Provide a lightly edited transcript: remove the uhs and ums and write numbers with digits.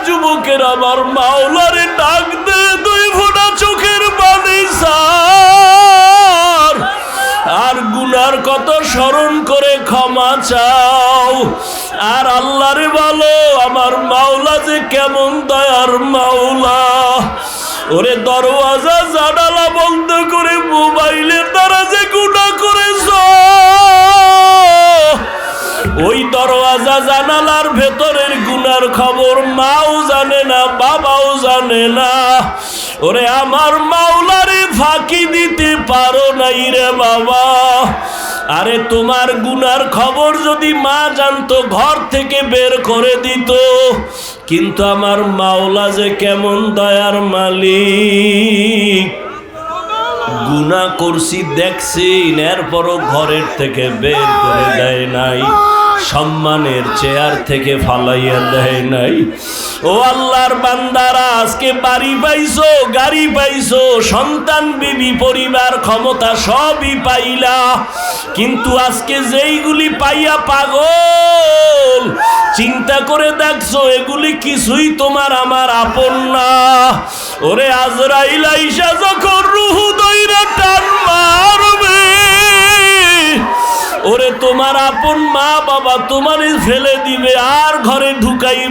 যুবকের আমার মাওলারে ডাক দে, দুই ফোঁটা চোখের পানি ছাড়, আর গুনার কত স্মরণ করে ক্ষমা চাও। আর আল্লাহরে বলো আমার মাওলা যে কেমন দয়ার মাওলা। ওরে দরওয়াজা জানালা বন্ধ করে মোবাইলের দ্বারা যে গুনাহ করেছো, ওই দরওয়াজা জানালার ভেতরের গুনার খবর মাও জানে না, বাবাও জানে না। ওরে আমার মাওলারে ফাঁকি দিতে পারো নাই রে বাবা। আরে তোমার গুনার খবর যদি মা জানতো ঘর থেকে বের করে দিত। কিন্তু আমার মাওলা যে কেমন দয়ার মালিক, গুনাহ করছি দেখছেন, এরপরও ঘরের থেকে বের করে দেয় নাই, সম্মানের চেয়ার থেকে ফালাইয়া দেয় নাই। ও আল্লাহর বান্দারা, আজকে বাড়ি পাইছো, গাড়ি পাইছো, সন্তান, বিবি, পরিবার, ক্ষমতা সবই পাইলা, কিন্তু আজকে যেইগুলি পাইয়া পাগল, চিন্তা করে দেখছো এগুলি কিছুই তোমার আমার আপন না। ওরে আজরাইল আইসা যখন রুহু দইরা টান মারবে, ওরে তোমার আপন মা বাবা তোমারে ফেলে দিবে আর ঘরে ঢুকাইবে